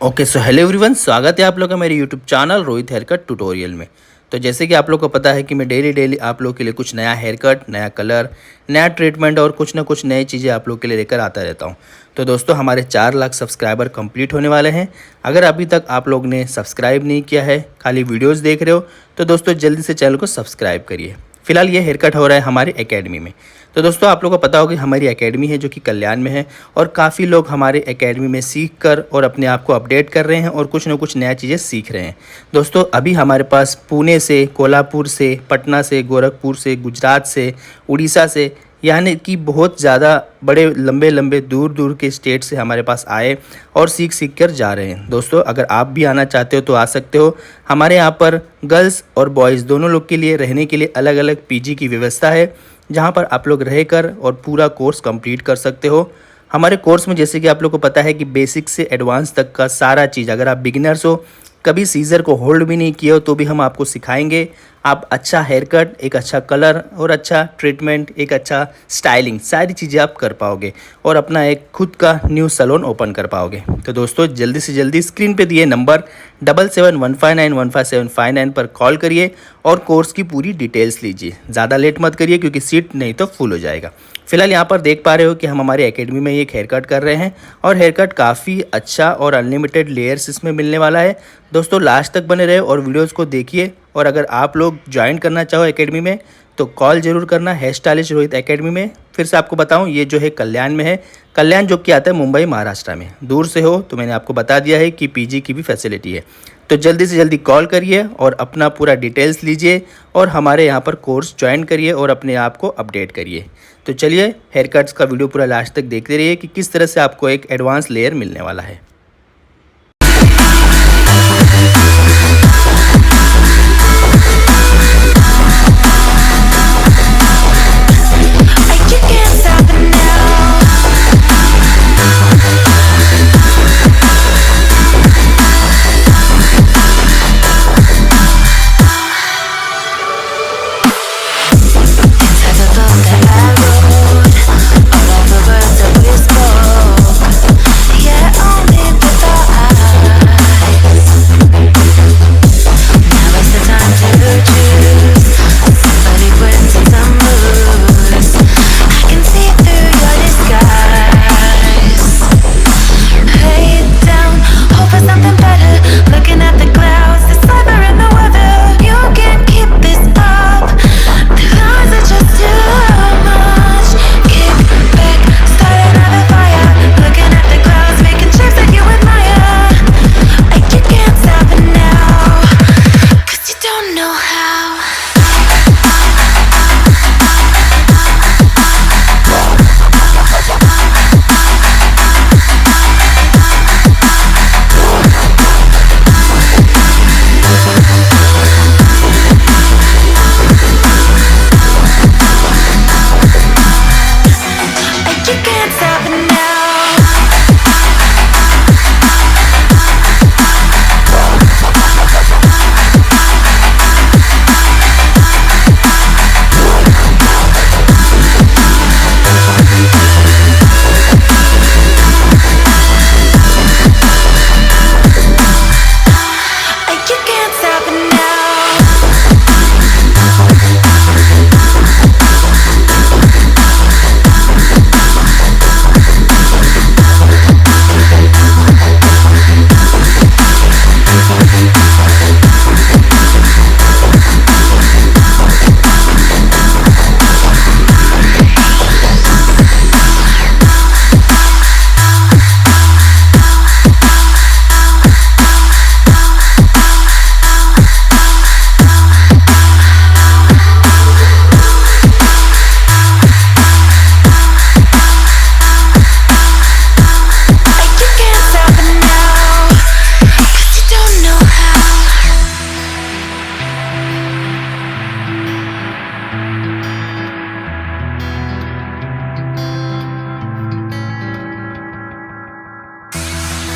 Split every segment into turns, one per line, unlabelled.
Okay so hello everyone, स्वागत है आप लोग का मेरे YouTube channel Rohit haircut tutorial में। तो जैसे कि आप लोग को पता है कि मैं डेली आप लोग के लिए कुछ नया हेयर कट, नया कलर, नया ट्रीटमेंट और कुछ ना कुछ नई चीज़ें आप लोग के लिए लेकर आता रहता हूं। तो दोस्तों, हमारे 4 लाख सब्सक्राइबर कंप्लीट होने वाले हैं। अगर अभी तक आप लोग ने सब्सक्राइब नहीं किया है, खाली वीडियोज़ देख रहे हो, तो दोस्तों जल्दी से चैनल को सब्सक्राइब करिए। फिलहाल ये हेयर कट हो रहा है हमारी एकेडमी में। तो दोस्तों, आप लोगों को पता होगा कि हमारी एकेडमी है जो कि कल्याण में है, और काफ़ी लोग हमारे एकेडमी में सीख कर और अपने आप को अपडेट कर रहे हैं और कुछ ना कुछ नया चीज़ें सीख रहे हैं। दोस्तों, अभी हमारे पास पुणे से, कोल्हापुर से, पटना से, गोरखपुर से, गुजरात से, उड़ीसा से, यानी कि बहुत ज़्यादा बड़े लंबे लंबे दूर दूर के स्टेट से हमारे पास आए और सीख कर जा रहे हैं। दोस्तों, अगर आप भी आना चाहते हो तो आ सकते हो। हमारे यहाँ पर गर्ल्स और बॉयज़ दोनों लोग के लिए रहने के लिए अलग अलग पीजी की व्यवस्था है, जहाँ पर आप लोग रहकर और पूरा कोर्स कंप्लीट कर सकते हो। हमारे कोर्स में जैसे कि आप लोग को पता है कि बेसिक से एडवांस तक का सारा चीज़, अगर आप बिगिनर्स हो, कभी सीज़र को होल्ड भी नहीं किए हो, तो भी हम आपको सिखाएंगे। आप अच्छा हेयर कट, एक अच्छा कलर और अच्छा ट्रीटमेंट, एक अच्छा स्टाइलिंग, सारी चीज़ें आप कर पाओगे और अपना एक खुद का न्यू सैलून ओपन कर पाओगे। तो दोस्तों, जल्दी से जल्दी स्क्रीन पे दिए नंबर 7715915759 पर कॉल करिए और कोर्स की पूरी डिटेल्स लीजिए। ज़्यादा लेट मत करिए, क्योंकि सीट नहीं तो फुल हो जाएगा। फिलहाल यहाँ पर देख पा रहे हो कि हम हमारे एकेडमी में एक हेयर कट कर रहे हैं, और हेयर कट काफ़ी अच्छा और अनलिमिटेड लेयर्स इसमें मिलने वाला है। दोस्तों, लास्ट तक बने रहे और वीडियोस को देखिए। और अगर आप लोग ज्वाइन करना चाहो एकेडमी में, तो कॉल जरूर करना हेयर स्टाइलिस्ट रोहित एकेडमी में। फिर से आपको बताऊं, ये जो है कल्याण में है। कल्याण जो कि आता है मुंबई, महाराष्ट्र में। दूर से हो तो मैंने आपको बता दिया है कि पीजी की भी फैसिलिटी है। तो जल्दी से जल्दी कॉल करिए और अपना पूरा डिटेल्स लीजिए और हमारे यहाँ पर कोर्स ज्वाइन करिए और अपने आप को अपडेट करिए। तो चलिए, हेयर कट्स का वीडियो पूरा लास्ट तक देखते रहिए कि किस तरह से आपको एक एडवांस लेयर मिलने वाला है।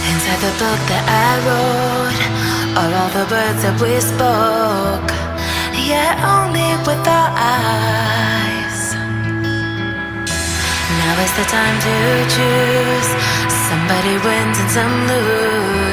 Inside the book that I wrote are all the words that we spoke, yet only with our eyes. Now is the time to choose. Somebody wins and some lose.